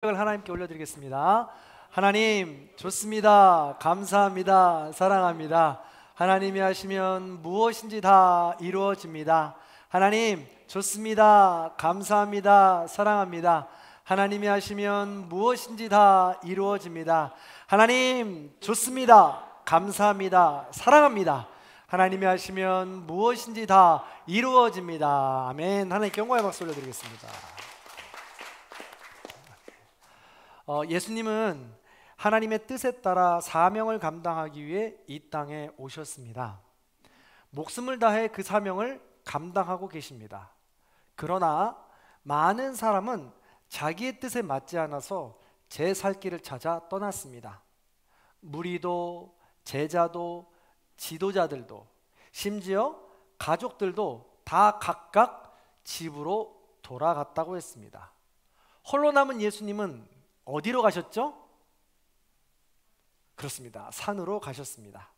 하나님께 올려드리겠습니다. 하나님 좋습니다. 감사합니다. 사랑합니다. 하나님이 하시면 무엇인지 다 이루어집니다. 하나님 좋습니다. 감사합니다. 사랑합니다. 하나님이 하시면 무엇인지 다 이루어집니다. 하나님 좋습니다. 감사합니다. 사랑합니다. 하나님이 하시면 무엇인지 다 이루어집니다. 아멘. 하나님께 영광의 박수 올려드리겠습니다. 예수님은 하나님의 뜻에 따라 사명을 감당하기 위해 이 땅에 오셨습니다. 목숨을 다해 그 사명을 감당하고 계십니다. 그러나 많은 사람은 자기의 뜻에 맞지 않아서 제 살 길을 찾아 떠났습니다. 무리도 제자도 지도자들도 심지어 가족들도 다 각각 집으로 돌아갔다고 했습니다. 홀로 남은 예수님은 어디로 가셨죠? 그렇습니다. 산으로 가셨습니다.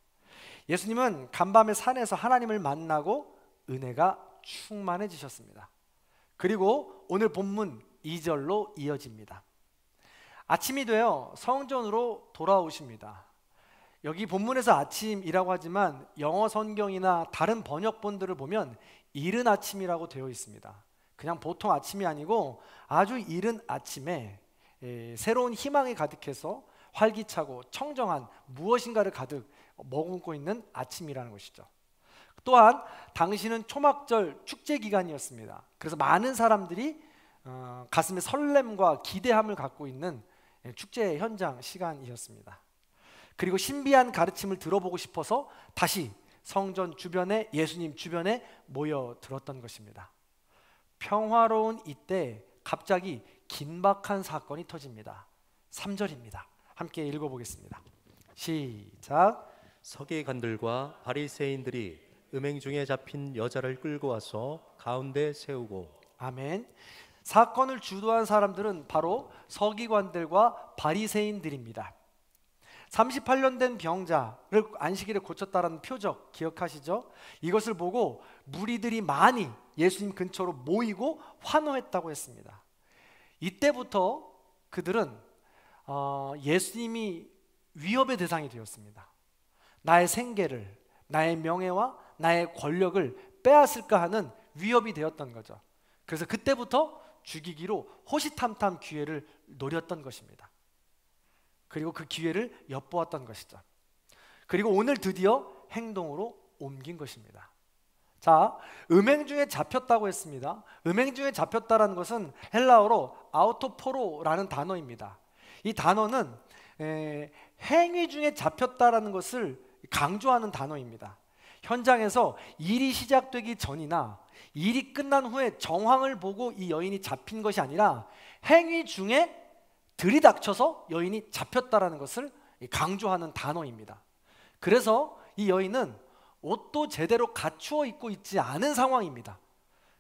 예수님은 간밤에 산에서 하나님을 만나고 은혜가 충만해지셨습니다. 그리고 오늘 본문 2절로 이어집니다. 아침이 되어 성전으로 돌아오십니다. 여기 본문에서 아침이라고 하지만 영어 성경이나 다른 번역본들을 보면 이른 아침이라고 되어 있습니다. 그냥 보통 아침이 아니고 아주 이른 아침에 새로운 희망이 가득해서 활기차고 청정한 무엇인가를 가득 머금고 있는 아침이라는 것이죠. 또한 당시는 초막절 축제 기간이었습니다. 그래서 많은 사람들이 가슴에 설렘과 기대함을 갖고 있는 축제 현장 시간이었습니다. 그리고 신비한 가르침을 들어보고 싶어서 다시 성전 주변에, 예수님 주변에 모여들었던 것입니다. 평화로운 이때 갑자기 긴박한 사건이 터집니다. 3절입니다. 함께 읽어보겠습니다. 시작. 서기관들과 바리새인들이 음행 중에 잡힌 여자를 끌고 와서 가운데 세우고. 아멘. 사건을 주도한 사람들은 바로 서기관들과 바리새인들입니다. 38년 된 병자를 안식일에 고쳤다라는 표적 기억하시죠? 이것을 보고 무리들이 많이 예수님 근처로 모이고 환호했다고 했습니다. 이때부터 그들은 예수님이 위협의 대상이 되었습니다. 나의 생계를, 나의 명예와 나의 권력을 빼앗을까 하는 위협이 되었던 거죠. 그래서 그때부터 죽이기로 호시탐탐 기회를 노렸던 것입니다. 그리고 그 기회를 엿보았던 것이죠. 그리고 오늘 드디어 행동으로 옮긴 것입니다. 자, 음행 중에 잡혔다고 했습니다. 음행 중에 잡혔다라는 것은 헬라어로 아우토포로라는 단어입니다. 이 단어는 행위 중에 잡혔다라는 것을 강조하는 단어입니다. 현장에서 일이 시작되기 전이나 일이 끝난 후에 정황을 보고 이 여인이 잡힌 것이 아니라 행위 중에 들이닥쳐서 여인이 잡혔다라는 것을 강조하는 단어입니다. 그래서 이 여인은 옷도 제대로 갖추어 입고 있지 않은 상황입니다.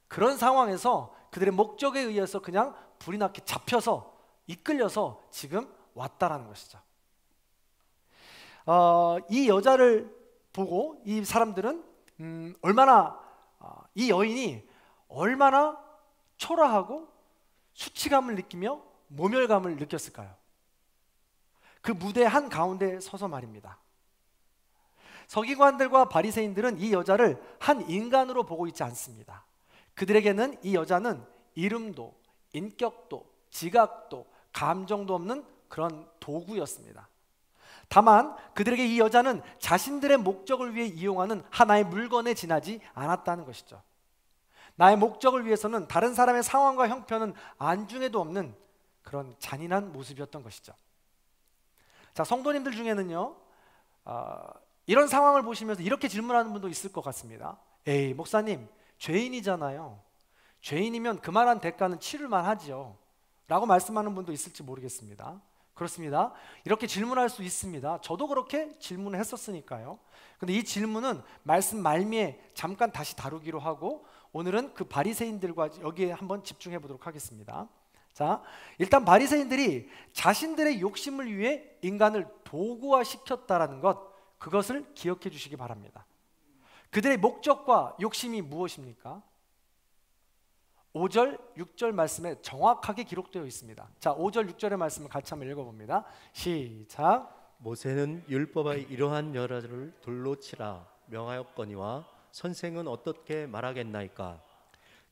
그런 상황에서 그들의 목적에 의해서 그냥 불이 나게 잡혀서 이끌려서 지금 왔다라는 것이죠. 이 여자를 보고 이 사람들은 이 여인이 얼마나 초라하고 수치감을 느끼며 모멸감을 느꼈을까요? 그 무대 한가운데 서서 말입니다. 서기관들과 바리새인들은 이 여자를 한 인간으로 보고 있지 않습니다. 그들에게는 이 여자는 이름도, 인격도, 지각도, 감정도 없는 그런 도구였습니다. 다만 그들에게 이 여자는 자신들의 목적을 위해 이용하는 하나의 물건에 지나지 않았다는 것이죠. 나의 목적을 위해서는 다른 사람의 상황과 형편은 안중에도 없는 그런 잔인한 모습이었던 것이죠. 자, 성도님들 중에는요, 이런 상황을 보시면서 이렇게 질문하는 분도 있을 것 같습니다. 에이, 목사님, 죄인이잖아요. 죄인이면 그만한 대가는 치를만 하지요. 라고 말씀하는 분도 있을지 모르겠습니다. 그렇습니다. 이렇게 질문할 수 있습니다. 저도 그렇게 질문을 했었으니까요. 근데 이 질문은 말씀 말미에 잠깐 다시 다루기로 하고 오늘은 그 바리새인들과 여기에 한번 집중해 보도록 하겠습니다. 자, 일단 바리새인들이 자신들의 욕심을 위해 인간을 도구화시켰다라는 것, 그것을 기억해 주시기 바랍니다. 그들의 목적과 욕심이 무엇입니까? 5절, 6절 말씀에 정확하게 기록되어 있습니다. 자, 5절, 6절의 말씀을 같이 한번 읽어봅니다. 시작. 모세는 율법의 이러한 여자를 돌로 치라 명하였거니와 선생은 어떻게 말하겠나이까?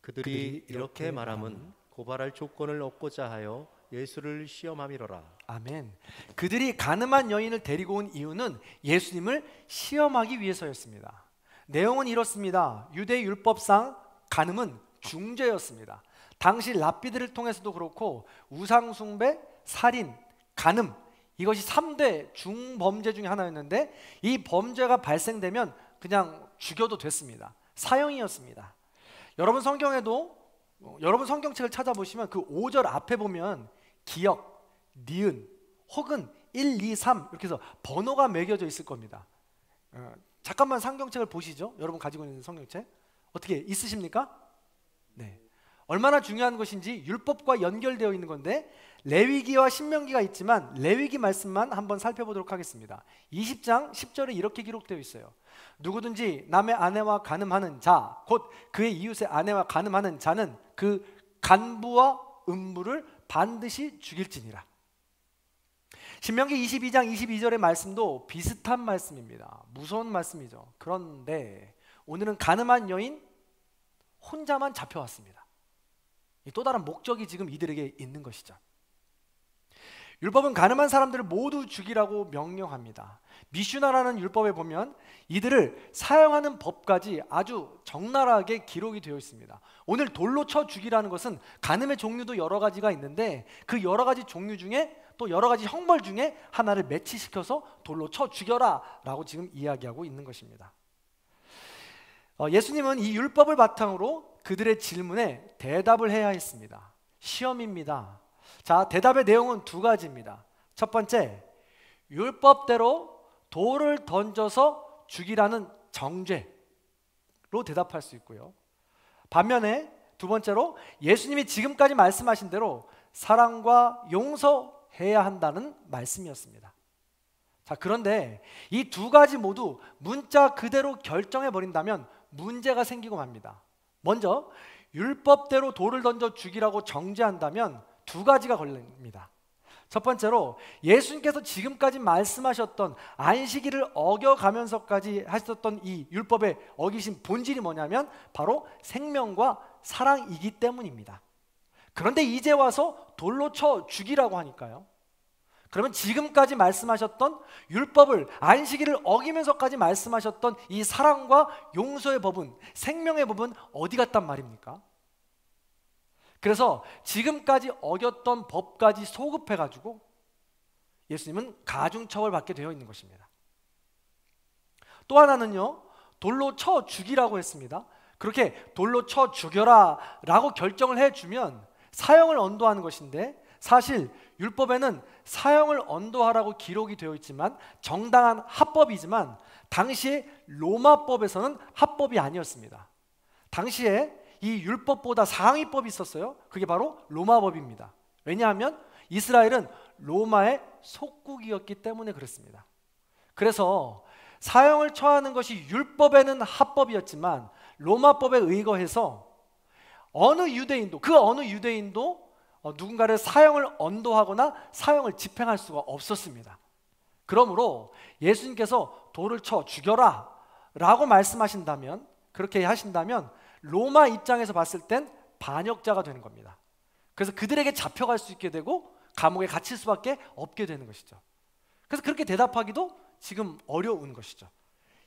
그들이 이렇게 말함은 고발할 조건을 얻고자 하여 예수를 시험함이로라. 아멘. 그들이 가늠한 여인을 데리고 온 이유는 예수님을 시험하기 위해서였습니다. 내용은 이렇습니다. 유대 율법상 가늠은 중죄였습니다. 당시 랍비들을 통해서도 그렇고 우상 숭배, 살인, 간음, 이것이 3대 중범죄 중에 하나였는데 이 범죄가 발생되면 그냥 죽여도 됐습니다. 사형이었습니다. 여러분 여러분 성경책을 찾아보시면 그 5절 앞에 보면 기역, 니은 혹은 1, 2, 3 이렇게 해서 번호가 매겨져 있을 겁니다. 잠깐만 성경책을 보시죠. 여러분 가지고 있는 성경책 어떻게 있으십니까? 네. 얼마나 중요한 것인지 율법과 연결되어 있는 건데 레위기와 신명기가 있지만 레위기 말씀만 한번 살펴보도록 하겠습니다. 20장 10절에 이렇게 기록되어 있어요. 누구든지 남의 아내와 간음하는 자, 곧 그의 이웃의 아내와 간음하는 자는 그 간부와 음부를 반드시 죽일지니라. 신명기 22장 22절의 말씀도 비슷한 말씀입니다. 무서운 말씀이죠. 그런데 오늘은 간음한 여인 혼자만 잡혀왔습니다. 또 다른 목적이 지금 이들에게 있는 것이죠. 율법은 가늠한 사람들을 모두 죽이라고 명령합니다. 미슈나라는 율법에 보면 이들을 사형하는 법까지 아주 적나라하게 기록이 되어 있습니다. 오늘 돌로 쳐 죽이라는 것은 간음의 종류도 여러 가지가 있는데 그 여러 가지 종류 중에 또 여러 가지 형벌 중에 하나를 매치시켜서 돌로 쳐 죽여라 라고 지금 이야기하고 있는 것입니다. 예수님은 이 율법을 바탕으로 그들의 질문에 대답을 해야 했습니다. 시험입니다. 자, 대답의 내용은 두 가지입니다. 첫 번째, 율법대로 돌을 던져서 죽이라는 정죄로 대답할 수 있고요. 반면에 두 번째로 예수님이 지금까지 말씀하신 대로 사랑과 용서해야 한다는 말씀이었습니다. 자, 그런데 이 두 가지 모두 문자 그대로 결정해 버린다면 문제가 생기고 맙니다. 먼저 율법대로 돌을 던져 죽이라고 정죄한다면 두 가지가 걸립니다. 첫 번째로 예수님께서 지금까지 말씀하셨던 안식일을 어겨가면서까지 하셨던 이 율법의 어기신 본질이 뭐냐면 바로 생명과 사랑이기 때문입니다. 그런데 이제 와서 돌로 쳐 죽이라고 하니까요. 그러면 지금까지 말씀하셨던 율법을 안식일을 어기면서까지 말씀하셨던 이 사랑과 용서의 법은, 생명의 법은 어디 갔단 말입니까? 그래서 지금까지 어겼던 법까지 소급해가지고 예수님은 가중처벌 받게 되어 있는 것입니다. 또 하나는요, 돌로 쳐 죽이라고 했습니다. 그렇게 돌로 쳐 죽여라 라고 결정을 해주면 사형을 언도하는 것인데, 사실 율법에는 사형을 언도하라고 기록이 되어 있지만 정당한 합법이지만 당시에 로마법에서는 합법이 아니었습니다. 당시에 이 율법보다 상위법이 있었어요. 그게 바로 로마법입니다. 왜냐하면 이스라엘은 로마의 속국이었기 때문에 그렇습니다. 그래서 사형을 처하는 것이 율법에는 합법이었지만 로마법에 의거해서 어느 유대인도 누군가를 사형을 언도하거나 사형을 집행할 수가 없었습니다. 그러므로 예수님께서 돌을 쳐 죽여라 라고 말씀하신다면, 그렇게 하신다면 로마 입장에서 봤을 땐 반역자가 되는 겁니다. 그래서 그들에게 잡혀갈 수 있게 되고 감옥에 갇힐 수밖에 없게 되는 것이죠. 그래서 그렇게 대답하기도 지금 어려운 것이죠.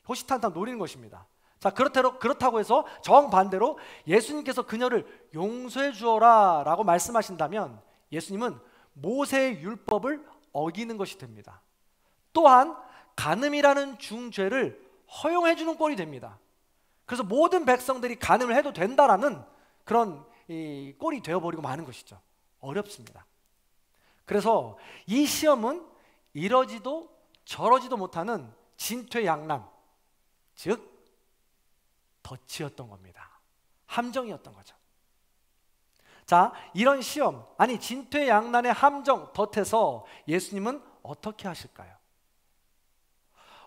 호시탄탄 노리는 것입니다. 자, 그렇다고 해서 정반대로 예수님께서 그녀를 용서해 주어라 라고 말씀하신다면 예수님은 모세의 율법을 어기는 것이 됩니다. 또한 간음이라는 중죄를 허용해 주는 꼴이 됩니다. 그래서 모든 백성들이 간음을 해도 된다라는 그런 꼴이 되어버리고 마는 것이죠. 어렵습니다. 그래서 이 시험은 이러지도 저러지도 못하는 진퇴양난, 즉 덫이었던 겁니다. 함정이었던 거죠. 자, 이런 시험, 아니 진퇴양난의 함정, 덫에서 예수님은 어떻게 하실까요?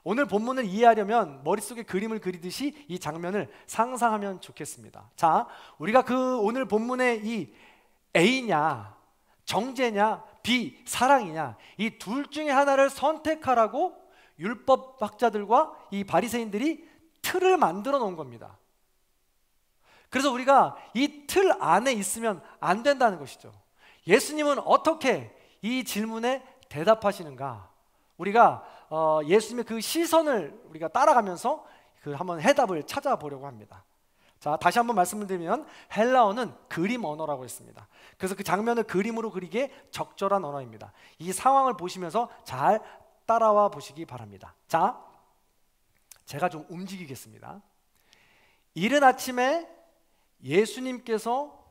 오늘 본문을 이해하려면 머릿속에 그림을 그리듯이 이 장면을 상상하면 좋겠습니다. 자, 우리가 그 오늘 본문의 이 A냐, 정죄냐, B, 사랑이냐, 이 둘 중에 하나를 선택하라고 율법학자들과 이 바리새인들이 틀을 만들어 놓은 겁니다. 그래서 우리가 이 틀 안에 있으면 안 된다는 것이죠. 예수님은 어떻게 이 질문에 대답하시는가? 우리가 예수님의 그 시선을 우리가 따라가면서 그 한번 해답을 찾아보려고 합니다. 자, 다시 한번 말씀을 드리면 헬라어는 그림 언어라고 했습니다. 그래서 그 장면을 그림으로 그리기에 적절한 언어입니다. 이 상황을 보시면서 잘 따라와 보시기 바랍니다. 자, 제가 좀 움직이겠습니다. 이른 아침에 예수님께서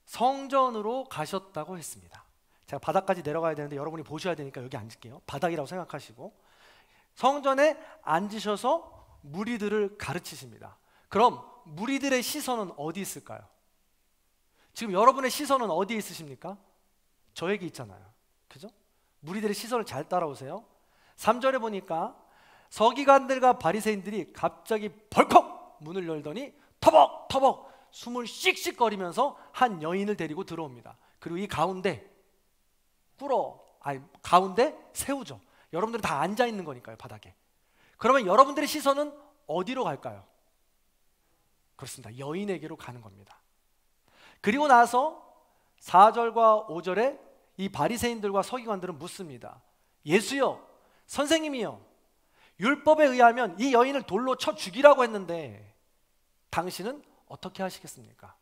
성전으로 가셨다고 했습니다. 제가 바닥까지 내려가야 되는데 여러분이 보셔야 되니까 여기 앉을게요. 바닥이라고 생각하시고 성전에 앉으셔서 무리들을 가르치십니다. 그럼 무리들의 시선은 어디 있을까요? 지금 여러분의 시선은 어디에 있으십니까? 저에게 있잖아요. 그죠? 무리들의 시선을 잘 따라오세요. 3절에 보니까 서기관들과 바리새인들이 갑자기 벌컥 문을 열더니 터벅터벅 숨을 씩씩거리면서 한 여인을 데리고 들어옵니다. 그리고 이 가운데 가운데 세우죠. 여러분들이 다 앉아 있는 거니까요, 바닥에. 그러면 여러분들의 시선은 어디로 갈까요? 그렇습니다. 여인에게로 가는 겁니다. 그리고 나서 4절과 5절에 이 바리새인들과 서기관들은 묻습니다. 예수여, 선생님이여, 율법에 의하면 이 여인을 돌로 쳐 죽이라고 했는데 당신은 어떻게 하시겠습니까?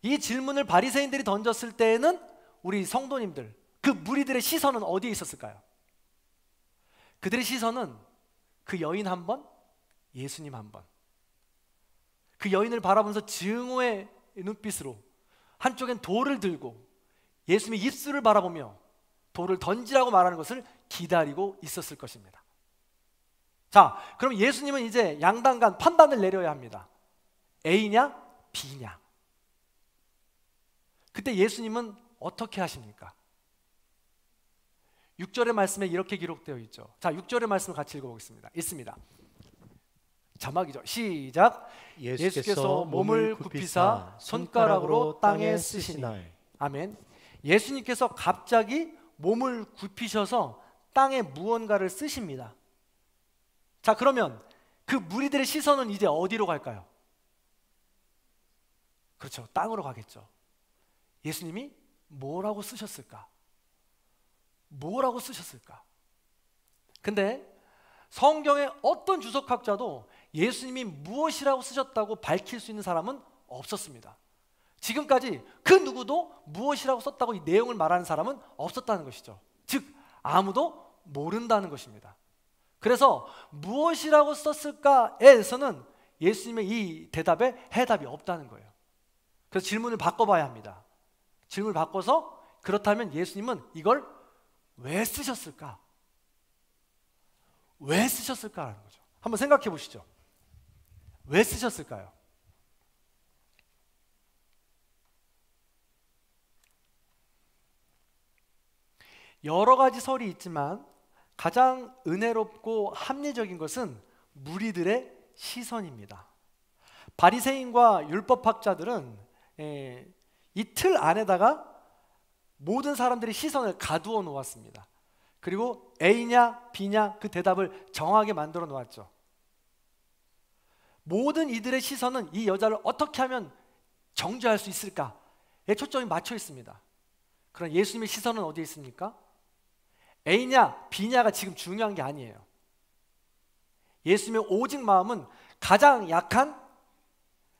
이 질문을 바리새인들이 던졌을 때에는 우리 성도님들, 그 무리들의 시선은 어디에 있었을까요? 그들의 시선은 그 여인 한 번, 예수님 한 번. 그 여인을 바라보면서 증오의 눈빛으로 한쪽엔 돌을 들고 예수님의 입술을 바라보며 돌을 던지라고 말하는 것을 기다리고 있었을 것입니다. 자, 그럼 예수님은 이제 양단간 판단을 내려야 합니다. A냐 B냐. 그때 예수님은 어떻게 하십니까? 6절의 말씀에 이렇게 기록되어 있죠. 자, 6절의 말씀을 같이 읽어보겠습니다. 있습니다. 자막이죠. 시작. 예수께서 몸을 굽히사 손가락으로 땅에 쓰시니. 아멘. 예수님께서 갑자기 몸을 굽히셔서 땅에 무언가를 쓰십니다. 자, 그러면 그 무리들의 시선은 이제 어디로 갈까요? 그렇죠. 땅으로 가겠죠. 예수님이 뭐라고 쓰셨을까? 뭐라고 쓰셨을까? 근데 성경의 어떤 주석학자도 예수님이 무엇이라고 쓰셨다고 밝힐 수 있는 사람은 없었습니다. 지금까지 그 누구도 무엇이라고 썼다고 이 내용을 말하는 사람은 없었다는 것이죠. 즉 아무도 모른다는 것입니다. 그래서 무엇이라고 썼을까에서는 예수님의 이 대답에 해답이 없다는 거예요. 그래서 질문을 바꿔봐야 합니다. 질문을 바꿔서 그렇다면 예수님은 이걸 왜 쓰셨을까? 왜 쓰셨을까라는 거죠. 한번 생각해 보시죠. 왜 쓰셨을까요? 여러 가지 설이 있지만 가장 은혜롭고 합리적인 것은 무리들의 시선입니다. 바리새인과 율법학자들은 이 틀 안에다가 모든 사람들의 시선을 가두어 놓았습니다. 그리고 A냐 B냐 그 대답을 정하게 만들어 놓았죠. 모든 이들의 시선은 이 여자를 어떻게 하면 정죄할 수 있을까에 초점이 맞춰 있습니다. 그럼 예수님의 시선은 어디에 있습니까? A냐 B냐가 지금 중요한 게 아니에요. 예수님의 오직 마음은 가장 약한,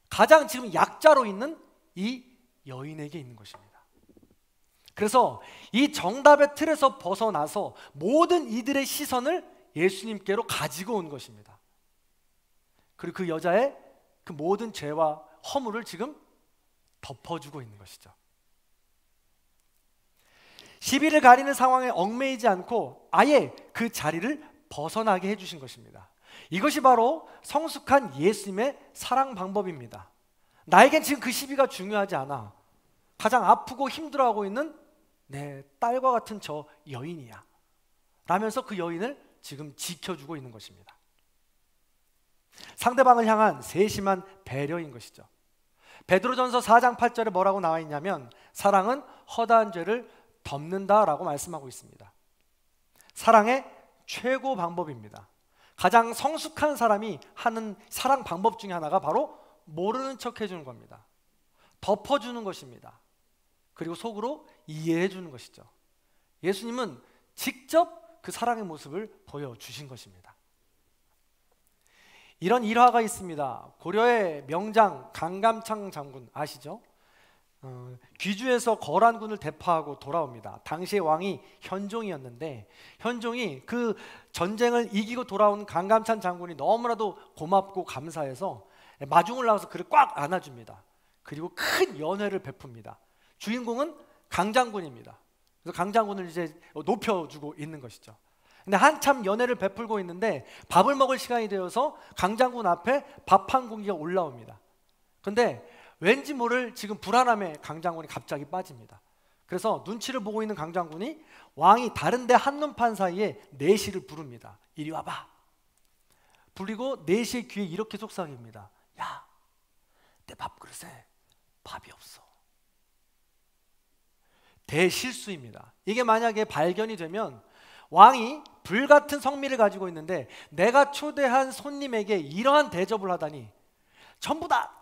가장 지금 약자로 있는 이 여인에게 있는 것입니다. 그래서 이 정답의 틀에서 벗어나서 모든 이들의 시선을 예수님께로 가지고 온 것입니다. 그리고 그 여자의 그 모든 죄와 허물을 지금 덮어주고 있는 것이죠. 시비를 가리는 상황에 얽매이지 않고 아예 그 자리를 벗어나게 해주신 것입니다. 이것이 바로 성숙한 예수님의 사랑 방법입니다. 나에겐 지금 그 시비가 중요하지 않아. 가장 아프고 힘들어하고 있는 내 딸과 같은 저 여인이야 라면서 그 여인을 지금 지켜주고 있는 것입니다. 상대방을 향한 세심한 배려인 것이죠. 베드로전서 4장 8절에 뭐라고 나와 있냐면 사랑은 허다한 죄를 덮는다라고 말씀하고 있습니다. 사랑의 최고 방법입니다. 가장 성숙한 사람이 하는 사랑 방법 중에 하나가 바로 모르는 척 해주는 겁니다. 덮어주는 것입니다. 그리고 속으로 이해해 주는 것이죠. 예수님은 직접 그 사랑의 모습을 보여주신 것입니다. 이런 일화가 있습니다. 고려의 명장 강감창 장군 아시죠? 귀주에서 거란군을 대파하고 돌아옵니다. 당시의 왕이 현종이었는데 현종이 그 전쟁을 이기고 돌아온 강감찬 장군이 너무나도 고맙고 감사해서 마중을 나와서 그를 꽉 안아줍니다. 그리고 큰 연회를 베풉니다. 주인공은 강장군입니다. 그래서 강장군을 이제 높여주고 있는 것이죠. 근데 한참 연회를 베풀고 있는데 밥을 먹을 시간이 되어서 강장군 앞에 밥 한 공기가 올라옵니다. 근데 왠지 모를 지금 불안함에 강장군이 갑자기 빠집니다. 그래서 눈치를 보고 있는 강장군이 왕이 다른데 한눈판 사이에 내시를 부릅니다. 이리 와봐. 부리고 내시의 귀에 이렇게 속삭입니다. 야, 내 밥그릇에 밥이 없어. 대실수입니다. 이게 만약에 발견이 되면 왕이 불같은 성미를 가지고 있는데 내가 초대한 손님에게 이러한 대접을 하다니 전부 다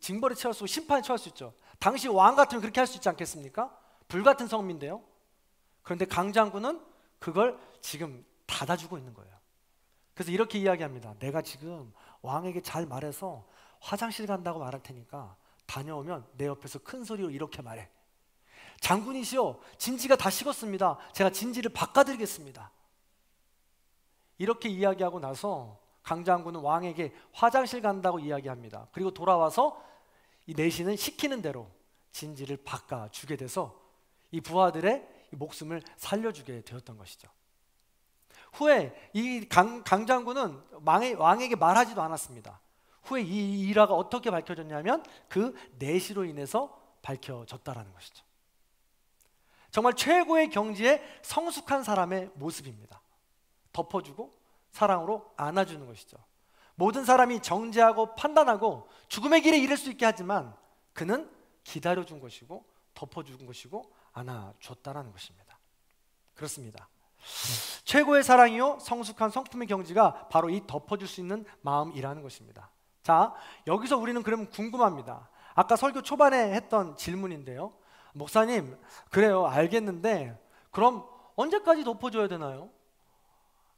징벌에 처할 수, 심판에 처할 수 있죠. 당시 왕 같으면 그렇게 할 수 있지 않겠습니까? 불같은 성미인데요. 그런데 강장군은 그걸 지금 닫아주고 있는 거예요. 그래서 이렇게 이야기합니다. 내가 지금 왕에게 잘 말해서 화장실 간다고 말할 테니까 다녀오면 내 옆에서 큰 소리로 이렇게 말해. 장군이시여, 진지가 다 식었습니다. 제가 진지를 바꿔드리겠습니다. 이렇게 이야기하고 나서 강장군은 왕에게 화장실 간다고 이야기합니다. 그리고 돌아와서 이 내시는 시키는 대로 진지를 바꿔주게 돼서 이 부하들의 목숨을 살려주게 되었던 것이죠. 후에 이 강장군은 왕에게 말하지도 않았습니다. 후에 이 일화가 어떻게 밝혀졌냐면 그 내시로 인해서 밝혀졌다라는 것이죠. 정말 최고의 경지에 성숙한 사람의 모습입니다. 덮어주고 사랑으로 안아주는 것이죠. 모든 사람이 정죄하고 판단하고 죽음의 길에 이를 수 있게 하지만 그는 기다려준 것이고 덮어준 것이고 안아줬다라는 것입니다. 그렇습니다. 최고의 사랑이요 성숙한 성품의 경지가 바로 이 덮어줄 수 있는 마음이라는 것입니다. 자, 여기서 우리는 그러면 궁금합니다. 아까 설교 초반에 했던 질문인데요. 목사님, 그래요, 알겠는데 그럼 언제까지 덮어줘야 되나요?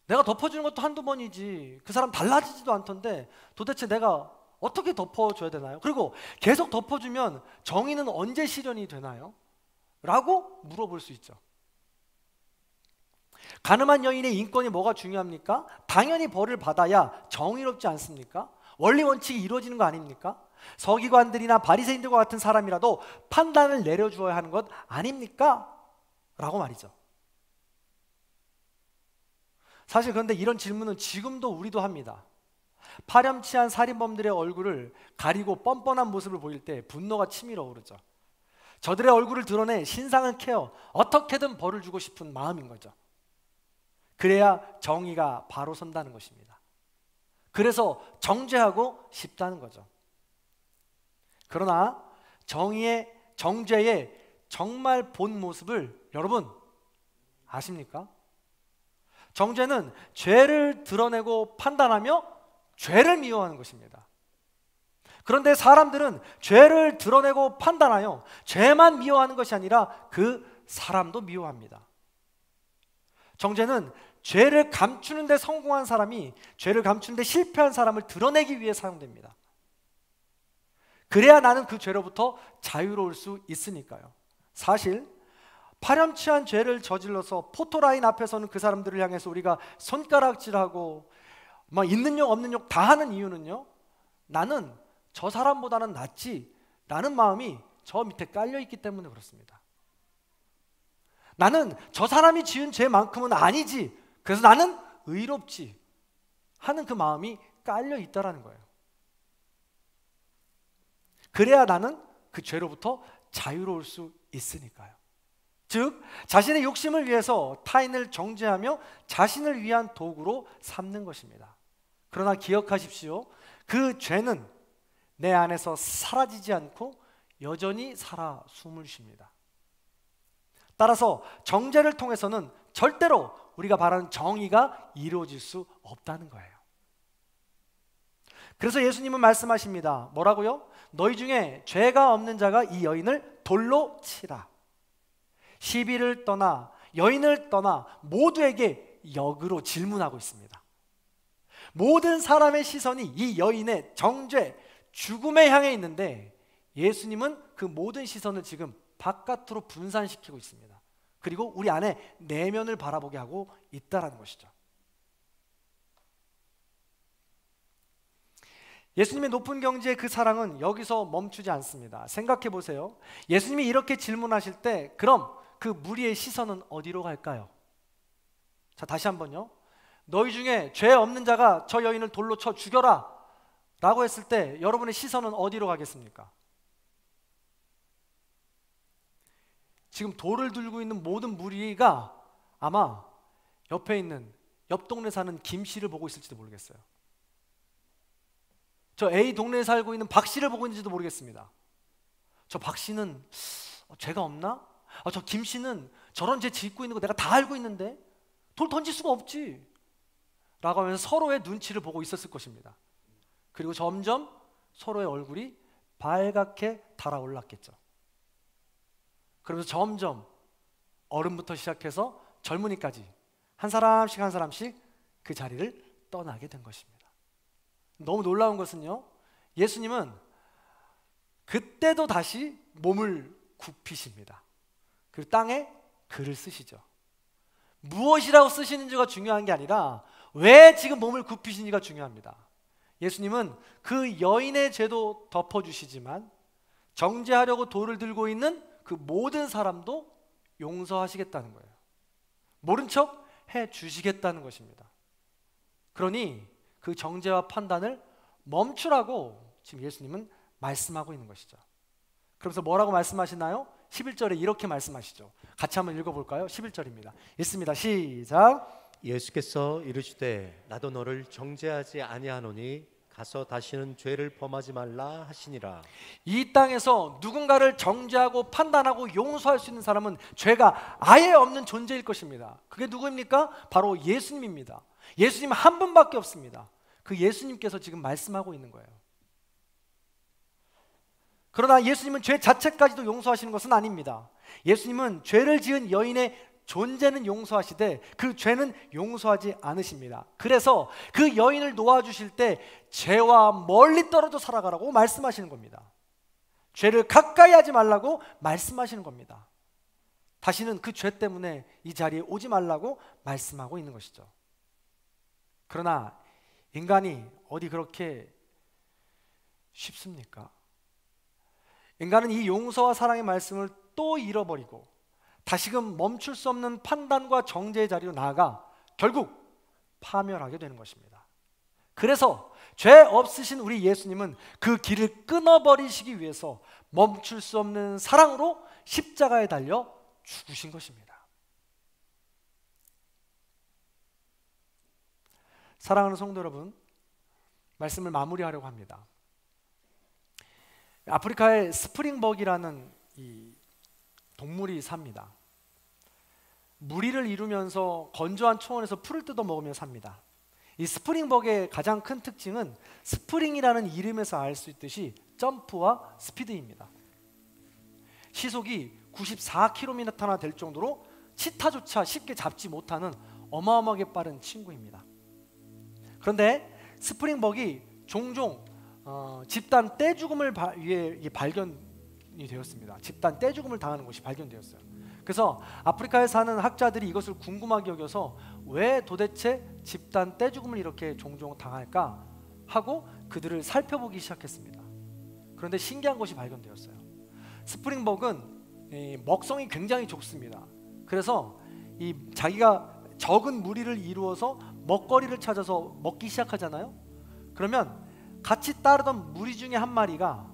내가 덮어주는 것도 한두 번이지 그 사람 달라지지도 않던데 도대체 내가 어떻게 덮어줘야 되나요? 그리고 계속 덮어주면 정의는 언제 실현이 되나요? 라고 물어볼 수 있죠. 가늠한 여인의 인권이 뭐가 중요합니까? 당연히 벌을 받아야 정의롭지 않습니까? 원리 원칙이 이루어지는 거 아닙니까? 서기관들이나 바리새인들과 같은 사람이라도 판단을 내려주어야 하는 것 아닙니까? 라고 말이죠. 사실 그런데 이런 질문은 지금도 우리도 합니다. 파렴치한 살인범들의 얼굴을 가리고 뻔뻔한 모습을 보일 때 분노가 치밀어 오르죠. 저들의 얼굴을 드러내 신상을 캐어 어떻게든 벌을 주고 싶은 마음인 거죠. 그래야 정의가 바로 선다는 것입니다. 그래서 정죄하고 싶다는 거죠. 그러나 정죄의 정말 본 모습을 여러분 아십니까? 정죄는 죄를 드러내고 판단하며 죄를 미워하는 것입니다. 그런데 사람들은 죄를 드러내고 판단하여 죄만 미워하는 것이 아니라 그 사람도 미워합니다. 정죄는 죄를 감추는 데 성공한 사람이 죄를 감추는 데 실패한 사람을 드러내기 위해 사용됩니다. 그래야 나는 그 죄로부터 자유로울 수 있으니까요. 사실 파렴치한 죄를 저질러서 포토라인 앞에서는 그 사람들을 향해서 우리가 손가락질하고 막 있는 욕 없는 욕 다 하는 이유는요, 나는 저 사람보다는 낫지 라는 마음이 저 밑에 깔려있기 때문에 그렇습니다. 나는 저 사람이 지은 죄만큼은 아니지, 그래서 나는 의롭지 하는 그 마음이 깔려있다라는 거예요. 그래야 나는 그 죄로부터 자유로울 수 있으니까요. 즉 자신의 욕심을 위해서 타인을 정죄하며 자신을 위한 도구로 삼는 것입니다. 그러나 기억하십시오. 그 죄는 내 안에서 사라지지 않고 여전히 살아 숨을 쉽니다. 따라서 정죄를 통해서는 절대로 우리가 바라는 정의가 이루어질 수 없다는 거예요. 그래서 예수님은 말씀하십니다. 뭐라고요? 너희 중에 죄가 없는 자가 이 여인을 돌로 치라. 시비를 떠나 여인을 떠나 모두에게 역으로 질문하고 있습니다. 모든 사람의 시선이 이 여인의 정죄, 죽음에 향해 있는데 예수님은 그 모든 시선을 지금 바깥으로 분산시키고 있습니다. 그리고 우리 안에 내면을 바라보게 하고 있다는 것이죠. 예수님의 높은 경지의 그 사랑은 여기서 멈추지 않습니다. 생각해 보세요. 예수님이 이렇게 질문하실 때 그럼 그 무리의 시선은 어디로 갈까요? 자, 다시 한번요. 너희 중에 죄 없는 자가 저 여인을 돌로 쳐 죽여라 라고 했을 때 여러분의 시선은 어디로 가겠습니까? 지금 돌을 들고 있는 모든 무리가 아마 옆에 있는 옆 동네 사는 김 씨를 보고 있을지도 모르겠어요. 저 A 동네에 살고 있는 박 씨를 보고 있는지도 모르겠습니다. 저 박 씨는 죄가 없나? 저 김 씨는 저런 죄 짓고 있는 거 내가 다 알고 있는데 돌 던질 수가 없지 라고 하면서 서로의 눈치를 보고 있었을 것입니다. 그리고 점점 서로의 얼굴이 발갛게 달아올랐겠죠. 그러면서 점점 어른부터 시작해서 젊은이까지 한 사람씩 그 자리를 떠나게 된 것입니다. 너무 놀라운 것은요, 예수님은 그때도 다시 몸을 굽히십니다. 그리고 땅에 글을 쓰시죠. 무엇이라고 쓰시는지가 중요한 게 아니라 왜 지금 몸을 굽히시는지가 중요합니다. 예수님은 그 여인의 죄도 덮어주시지만 정죄하려고 돌을 들고 있는 그 모든 사람도 용서하시겠다는 거예요. 모른 척 해주시겠다는 것입니다. 그러니 그 정죄와 판단을 멈추라고 지금 예수님은 말씀하고 있는 것이죠. 그러면서 뭐라고 말씀하시나요? 11절에 이렇게 말씀하시죠. 같이 한번 읽어볼까요? 11절입니다. 읽습니다. 시작. 예수께서 이르시되 나도 너를 정죄하지 아니하노니 가서 다시는 죄를 범하지 말라 하시니라. 이 땅에서 누군가를 정죄하고 판단하고 용서할 수 있는 사람은 죄가 아예 없는 존재일 것입니다. 그게 누구입니까? 바로 예수님입니다. 예수님 한 분밖에 없습니다. 그 예수님께서 지금 말씀하고 있는 거예요. 그러나 예수님은 죄 자체까지도 용서하시는 것은 아닙니다. 예수님은 죄를 지은 여인의 존재는 용서하시되 그 죄는 용서하지 않으십니다. 그래서 그 여인을 놓아주실 때 죄와 멀리 떨어져 살아가라고 말씀하시는 겁니다. 죄를 가까이 하지 말라고 말씀하시는 겁니다. 다시는 그 죄 때문에 이 자리에 오지 말라고 말씀하고 있는 것이죠. 그러나 인간이 어디 그렇게 쉽습니까? 인간은 이 용서와 사랑의 말씀을 또 잃어버리고 다시금 멈출 수 없는 판단과 정죄의 자리로 나아가 결국 파멸하게 되는 것입니다. 그래서 죄 없으신 우리 예수님은 그 길을 끊어버리시기 위해서 멈출 수 없는 사랑으로 십자가에 달려 죽으신 것입니다. 사랑하는 성도 여러분, 말씀을 마무리하려고 합니다. 아프리카에 스프링벅이라는 이 동물이 삽니다. 무리를 이루면서 건조한 초원에서 풀을 뜯어 먹으며 삽니다. 이 스프링벅의 가장 큰 특징은 스프링이라는 이름에서 알 수 있듯이 점프와 스피드입니다. 시속이 94km나 될 정도로 치타조차 쉽게 잡지 못하는 어마어마하게 빠른 친구입니다. 그런데 스프링벅이 종종 집단 떼죽음을 위해 발견이 되었습니다. 집단 떼죽음을 당하는 것이 발견되었어요. 그래서 아프리카에 사는 학자들이 이것을 궁금하게 여겨서 왜 도대체 집단 떼죽음을 이렇게 종종 당할까 하고 그들을 살펴보기 시작했습니다. 그런데 신기한 것이 발견되었어요. 스프링벅은 먹성이 굉장히 좁습니다. 그래서 자기가 적은 무리를 이루어서 먹거리를 찾아서 먹기 시작하잖아요. 그러면 같이 따르던 무리 중에 한 마리가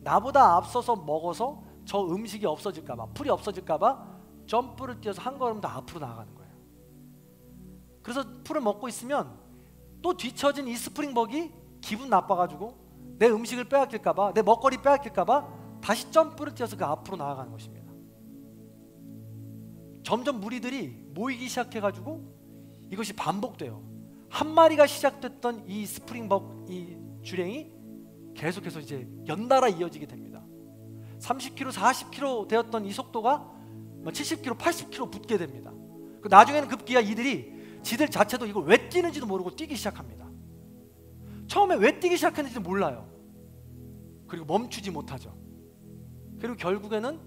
나보다 앞서서 먹어서 저 음식이 없어질까 봐, 풀이 없어질까 봐 점프를 뛰어서 한 걸음 더 앞으로 나아가는 거예요. 그래서 풀을 먹고 있으면 또 뒤처진 이 스프링벅이 기분 나빠가지고 내 음식을 빼앗길까봐, 내 먹거리 빼앗길까봐 다시 점프를 뛰어서 그 앞으로 나아가는 것입니다. 점점 무리들이 모이기 시작해가지고 이것이 반복돼요. 한 마리가 시작됐던 이 스프링벅, 이 주랭이 계속해서 이제 연달아 이어지게 됩니다. 30km, 40km 되었던 이 속도가 70km, 80km 붙게 됩니다. 나중에는 급기야 이들이 지들 자체도 이걸 왜 뛰는지도 모르고 뛰기 시작합니다. 처음에 왜 뛰기 시작했는지도 몰라요. 그리고 멈추지 못하죠. 그리고 결국에는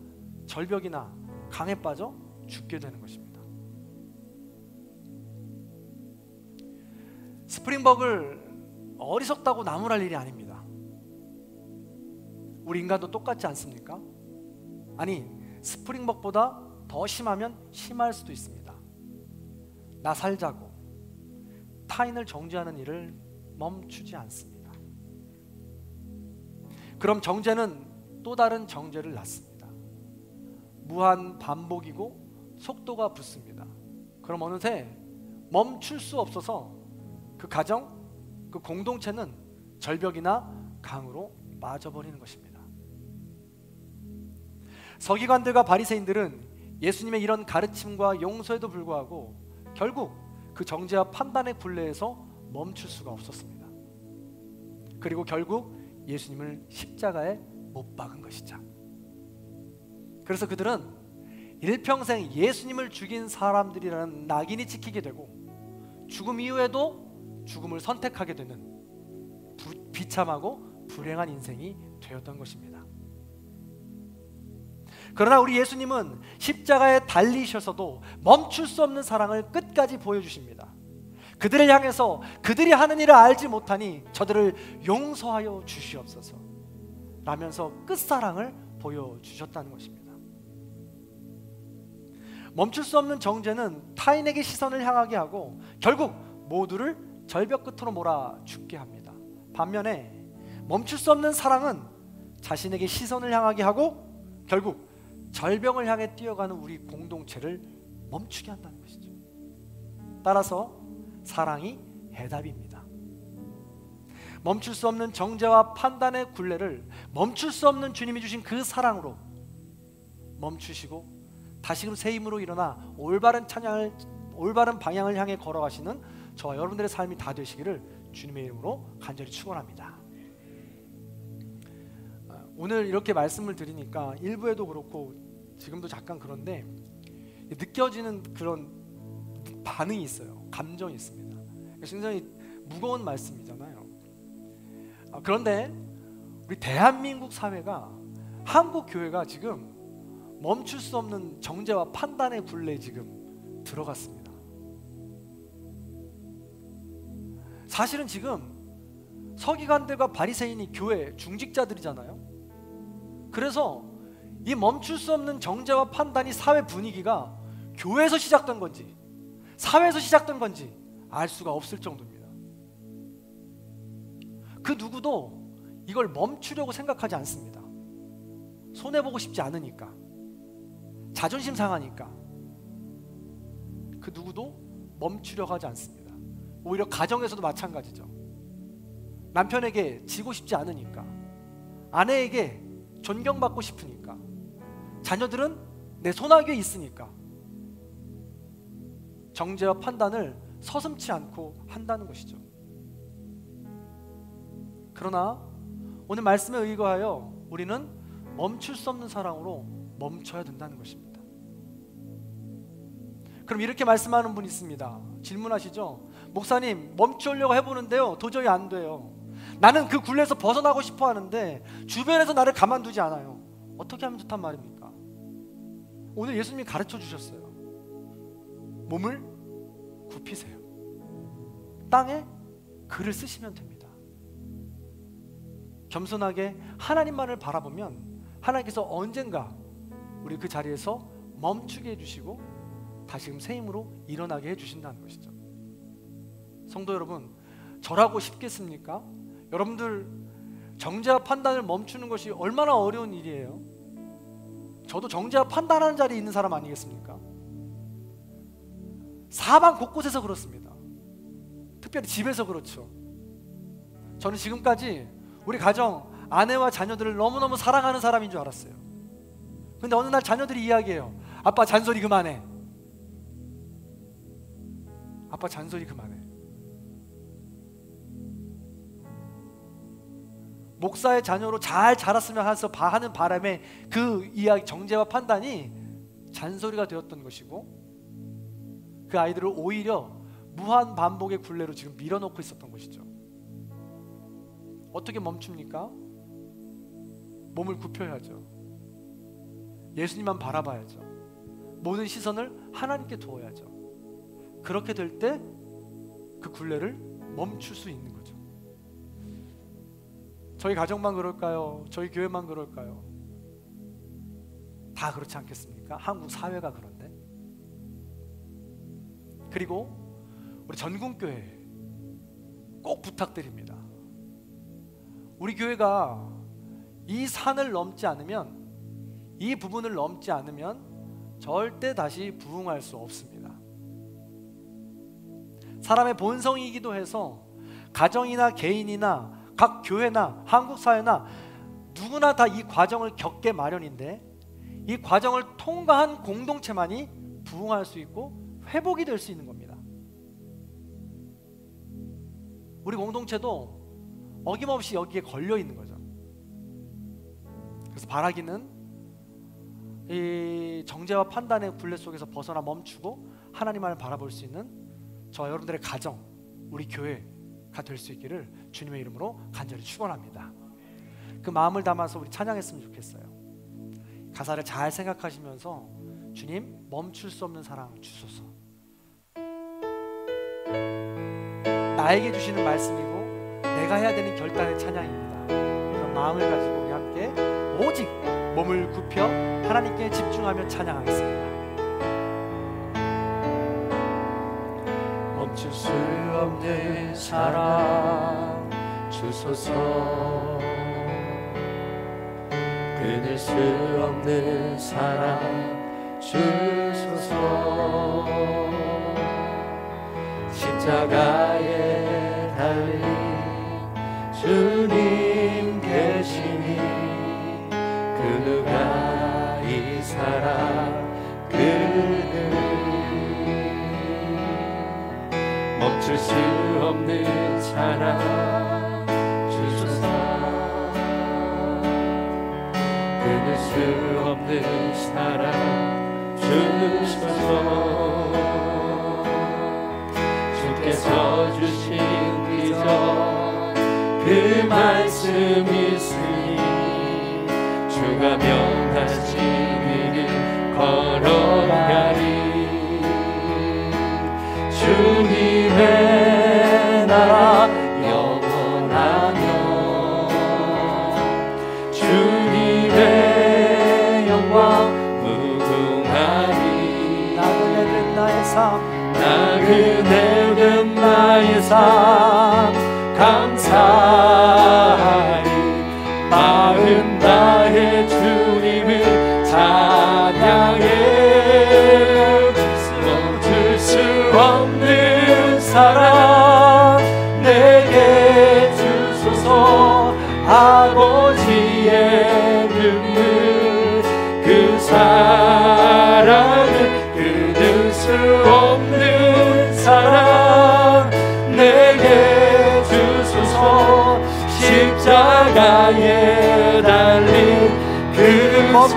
절벽이나 강에 빠져 죽게 되는 것입니다. 스프링벅을 어리석다고 나무랄 일이 아닙니다. 우리 인간도 똑같지 않습니까? 아니, 스프링벅보다 더 심하면 심할 수도 있습니다. 나 살자고 타인을 정죄하는 일을 멈추지 않습니다. 그럼 정죄는 또 다른 정죄를 낳습니다. 무한 반복이고 속도가 붙습니다. 그럼 어느새 멈출 수 없어서 그 가정, 그 공동체는 절벽이나 강으로 빠져버리는 것입니다. 서기관들과 바리새인들은 예수님의 이런 가르침과 용서에도 불구하고 결국 그 정죄와 판단의 굴레에서 멈출 수가 없었습니다. 그리고 결국 예수님을 십자가에 못 박은 것이죠. 그래서 그들은 일평생 예수님을 죽인 사람들이라는 낙인이 찍히게 되고 죽음 이후에도 죽음을 선택하게 되는 비참하고 불행한 인생이 되었던 것입니다. 그러나 우리 예수님은 십자가에 달리셔서도 멈출 수 없는 사랑을 끝까지 보여주십니다. 그들을 향해서 그들이 하는 일을 알지 못하니 저들을 용서하여 주시옵소서 라면서 끝사랑을 보여주셨다는 것입니다. 멈출 수 없는 정죄는 타인에게 시선을 향하게 하고 결국 모두를 절벽 끝으로 몰아 죽게 합니다. 반면에 멈출 수 없는 사랑은 자신에게 시선을 향하게 하고 결국 절벽을 향해 뛰어가는 우리 공동체를 멈추게 한다는 것이죠. 따라서 사랑이 해답입니다. 멈출 수 없는 정죄와 판단의 굴레를 멈출 수 없는 주님이 주신 그 사랑으로 멈추시고 다시금 새 힘으로 일어나 올바른 방향을 향해 걸어가시는 저와 여러분들의 삶이 다 되시기를 주님의 이름으로 간절히 축원합니다. 오늘 이렇게 말씀을 드리니까 일부에도 그렇고 지금도 잠깐 그런데 느껴지는 그런 반응이 있어요. 감정이 있습니다. 굉장히 무거운 말씀이잖아요. 그런데 우리 대한민국 사회가, 한국 교회가 지금 멈출 수 없는 정죄와 판단의 굴레에 지금 들어갔습니다. 사실은 지금 서기관들과 바리새인이 교회 중직자들이잖아요. 그래서 이 멈출 수 없는 정죄와 판단이 사회 분위기가 교회에서 시작된 건지 사회에서 시작된 건지 알 수가 없을 정도입니다. 그 누구도 이걸 멈추려고 생각하지 않습니다. 손해보고 싶지 않으니까, 자존심 상하니까 그 누구도 멈추려고 하지 않습니다. 오히려 가정에서도 마찬가지죠. 남편에게 지고 싶지 않으니까, 아내에게 존경받고 싶으니까, 자녀들은 내 손아귀에 있으니까 정죄와 판단을 서슴지 않고 한다는 것이죠. 그러나 오늘 말씀에 의거하여 우리는 멈출 수 없는 사랑으로 멈춰야 된다는 것입니다. 그럼 이렇게 말씀하는 분이 있습니다. 질문하시죠. 목사님, 멈추려고 해보는데요 도저히 안 돼요. 나는 그 굴레에서 벗어나고 싶어 하는데 주변에서 나를 가만두지 않아요. 어떻게 하면 좋단 말입니까? 오늘 예수님이 가르쳐 주셨어요. 몸을 굽히세요. 땅에 글을 쓰시면 됩니다. 겸손하게 하나님만을 바라보면 하나님께서 언젠가 우리 그 자리에서 멈추게 해주시고 다시금 새 힘으로 일어나게 해주신다는 것이죠. 성도 여러분, 저라고 쉽겠습니까? 여러분들 정죄와 판단을 멈추는 것이 얼마나 어려운 일이에요. 저도 정죄와 판단하는 자리에 있는 사람 아니겠습니까? 사방 곳곳에서 그렇습니다. 특별히 집에서 그렇죠. 저는 지금까지 우리 가정, 아내와 자녀들을 너무너무 사랑하는 사람인 줄 알았어요. 근데 어느 날 자녀들이 이야기해요. 아빠 잔소리 그만해. 아빠 잔소리 그만해. 목사의 자녀로 잘 자랐으면 하는 바람에 그 이야기, 정죄와 판단이 잔소리가 되었던 것이고, 그 아이들을 오히려 무한 반복의 굴레로 지금 밀어넣고 있었던 것이죠. 어떻게 멈춥니까? 몸을 굽혀야죠. 예수님만 바라봐야죠. 모든 시선을 하나님께 두어야죠. 그렇게 될 때 그 굴레를 멈출 수 있는 거죠. 저희 가정만 그럴까요? 저희 교회만 그럴까요? 다 그렇지 않겠습니까? 한국 사회가 그런데. 그리고 우리 전국교회 꼭 부탁드립니다. 우리 교회가 이 산을 넘지 않으면, 이 부분을 넘지 않으면 절대 다시 부흥할 수 없습니다. 사람의 본성이기도 해서 가정이나 개인이나 각 교회나 한국 사회나 누구나 다 이 과정을 겪게 마련인데, 이 과정을 통과한 공동체만이 부흥할 수 있고 회복이 될 수 있는 겁니다. 우리 공동체도 어김없이 여기에 걸려 있는 거죠. 그래서 바라기는 이 정죄와 판단의 굴레 속에서 벗어나 멈추고 하나님만을 바라볼 수 있는 저와 여러분들의 가정, 우리 교회가 될 수 있기를 주님의 이름으로 간절히 축원합니다. 그 마음을 담아서 우리 찬양했으면 좋겠어요. 가사를 잘 생각하시면서 주님, 멈출 수 없는 사랑 주소서. 나에게 주시는 말씀이고 내가 해야 되는 결단의 찬양입니다. 그런 마음을 가지고 우리 함께 오직 몸을 굽혀 하나님께 집중하며 찬양하겠습니다. 멈출 수 없는 사랑 주소서. 끊을 수 없는 사랑 주소서. 십자가에 달린 주님 계시니 그 누가 이 사랑 끊을. 멈출 수 없는 사랑 주소서. 끊을 수 없는 사랑 주소서. 주께서 주신 비전 그 말씀 있으니 주가 명하신 길 걸어가리. 주님의 나라 영원하며 주님의 영광 무궁하리. 나그네된 나의 삶, 나그네된 나의 삶 감사하리. 마음 다해 주님을 찬양해. 멈출 수 없는 사랑 내게 주소서. 아버지의 눈물 그 사랑을 끊을 수 없는 사랑 내게 주소서. 십자가에 달린 그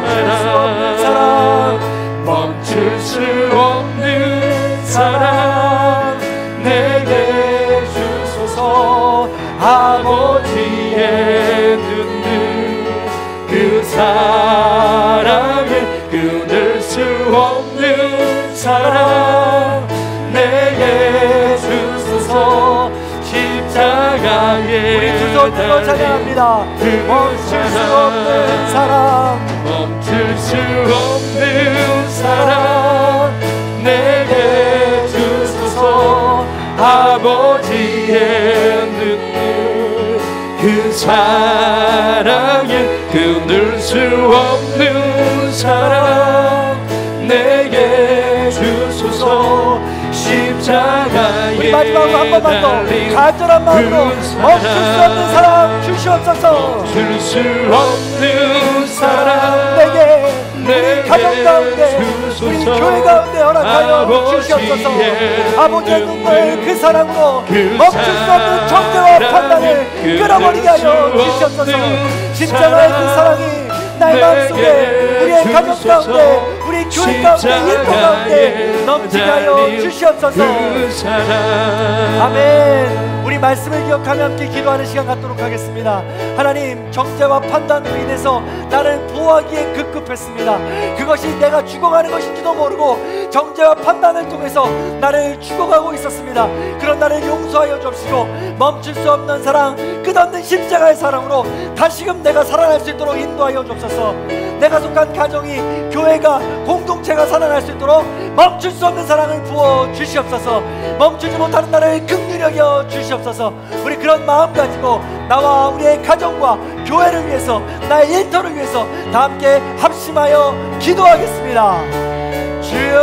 사랑 멈출 수 없는 사랑 내게 주소서. 아버지의 눈물 그 사랑을 끊을 수 없는 사랑 내게 주소서. 십자가에 우리 두 손 들어 찬양합니다. 멈출 수 없는 사랑, 멈출 수 없는 사랑 내게 주소서. 아버지의 눈물 그 사랑을 끊을 수 없는 사랑 내게 주소서. 십자가에 우리 마지막으로 한 번만 더 간절한 마음으로 멈출 수 없는 사랑 주시옵소서. 멈출 수 없는 사랑 내게 우리 가정 가운데 주소서. 우리 교회 가운데 허락하여 주시옵소서. 아버지의 눈물 그 사랑으로 멈출 수 없는 정죄와 판단을 끌어버리게 하여 주시옵소서. 십자가의 그 사랑이 나의 마음속에 우리의 가정 가운데 우리 교회 가운데 일터 가운데 넘치게 하여 주시옵소서. 아멘. 우리 말씀을 기억하며 함께 기도하는 시간 갖도록 하겠습니다. 하나님, 정죄와 판단으로 인해서 나를 보호하기에 급급했습니다. 그것이 내가 죽어가는 것인지도 모르고 정죄와 판단을 통해서 나를 죽어가고 있었습니다. 그런 나를 용서하여 주옵시고 멈출 수 없는 사랑, 끝없는 십자가의 사랑으로 다시금 내가 살아날 수 있도록 인도하여 주옵소서. 내가 속한 가정이, 교회가, 공동체가 살아날 수 있도록 멈출 수 없는 사랑을 부어 주시옵소서. 멈추지 못하는 나를 긍휼히 여겨 주시옵소서. 우리 그런 마음 가지고 나와 우리의 가정과 교회를 위해서, 나의 일터를 위해서 다 함께 합심하여 기도하겠습니다. 주여,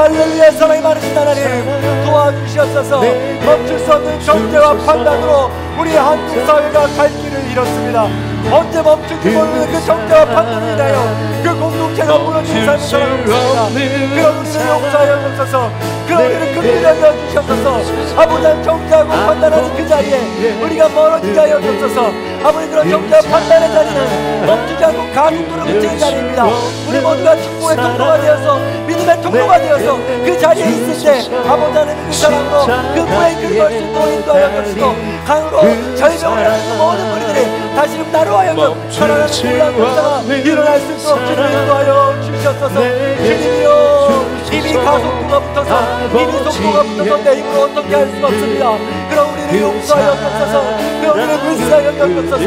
할렐루야. 사랑이 많으신 하나님 도와주시옵소서. 멈출 수 없는 정죄와 판단으로 우리 한국 사회가 갈 길을 잃었습니다. 언제 멈출지 모르는 그 정죄와 판단을 인하여 그 공동체가 무너진 삶을 살아가고 있습니다. 그런 우리를 용서하여 주옵소서. 그런 우리를 긍휼히 여겨 주시옵소서. 아버지, 정죄하고 판단하는 그 자리에 우리가 멀어지게 하여 주옵소서. 아버지, 그런 정죄와 판단의 자리는 멈추지 않고 가속도로 그치는 자리입니다. 우리 모두가 축복의 통로가 되어서, 믿음의 통로가 되어서 그 자리에 있을 때 아버지 하나님 그 사랑으로 그 무에 긁을 수 있도록 인도하여 주시고, 강으로 절벽을 하는 그 모든 무리들이 다시금 나로 하여금 살아나는 놀라운 역사가 일어날 수 있도록 주님 인도하여 주시옵소서. 주님이여, 이미 가속도가 붙어서, 이미 속도가 붙어서 내 힘으로 어떻게 할 수가 없습니다. 그럼 우리를 용서하여 주옵소서. 그럼 우리를 불쌍하여 주옵소서.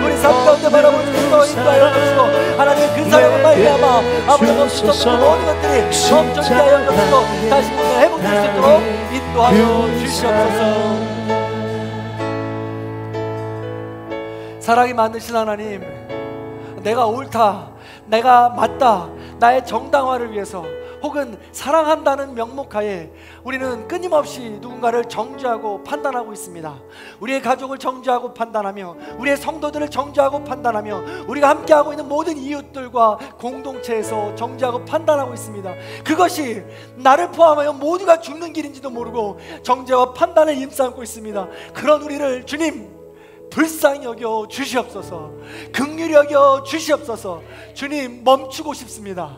우리 삶 가운데 바라볼 수 있도록 인도하여 주시고, 하나님 그 사랑을 말미암아 아버지 멈출 수 없는 모든 것들이 멈춰지게 하여 주시고 다시 우리가 회복될 수 있도록 인도하여 주시옵소서. 사랑이 많으신 하나님, 내가 옳다, 내가 맞다, 나의 정당화를 위해서 혹은 사랑한다는 명목하에 우리는 끊임없이 누군가를 정죄하고 판단하고 있습니다. 우리의 가족을 정죄하고 판단하며, 우리의 성도들을 정죄하고 판단하며, 우리가 함께하고 있는 모든 이웃들과 공동체에서 정죄하고 판단하고 있습니다. 그것이 나를 포함하여 모두가 죽는 길인지도 모르고 정죄와 판단을 임싸고 있습니다. 그런 우리를 주님 불쌍히 여겨 주시옵소서. 긍휼히 여겨 주시옵소서. 주님, 멈추고 싶습니다.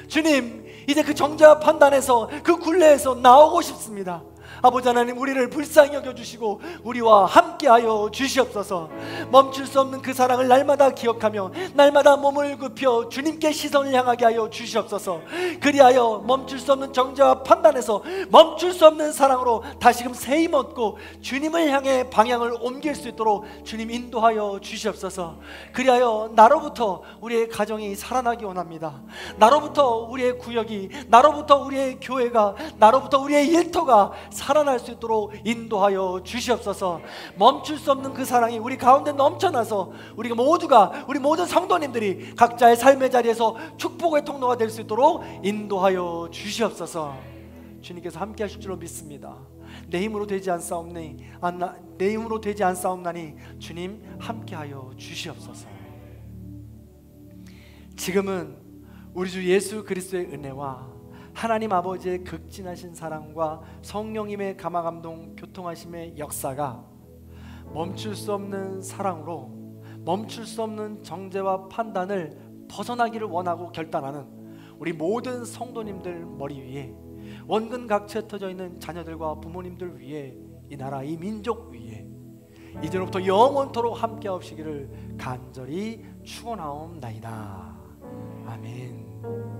주님, 이제 그 정죄와 판단에서, 그 굴레에서 나오고 싶습니다. 아버지 하나님, 우리를 불쌍히 여겨주시고 우리와 함께하여 주시옵소서. 멈출 수 없는 그 사랑을 날마다 기억하며 날마다 몸을 굽혀 주님께 시선을 향하게 하여 주시옵소서. 그리하여 멈출 수 없는 정죄와 판단에서 멈출 수 없는 사랑으로 다시금 새 힘 얻고 주님을 향해 방향을 옮길 수 있도록 주님 인도하여 주시옵소서. 그리하여 나로부터 우리의 가정이 살아나기 원합니다. 나로부터 우리의 구역이, 나로부터 우리의 교회가, 나로부터 우리의 일터가 살아날 수 있도록 인도하여 주시옵소서. 멈출 수 없는 그 사랑이 우리 가운데 넘쳐나서 우리가 모두가, 우리 모든 성도님들이 각자의 삶의 자리에서 축복의 통로가 될 수 있도록 인도하여 주시옵소서. 주님께서 함께 하실 줄로 믿습니다. 내 힘으로 되지 않사옵나니 주님 함께하여 주시옵소서. 지금은 우리 주 예수 그리스도의 은혜와 하나님 아버지의 극진하신 사랑과 성령님의 감화감동 교통하심의 역사가 멈출 수 없는 사랑으로 멈출 수 없는 정죄와 판단을 벗어나기를 원하고 결단하는 우리 모든 성도님들 머리 위에, 원근 각처에 터져 있는 자녀들과 부모님들 위에, 이 나라 이 민족 위에 이제로부터 영원토록 함께 하시기를 간절히 축원하옵나이다. 아멘.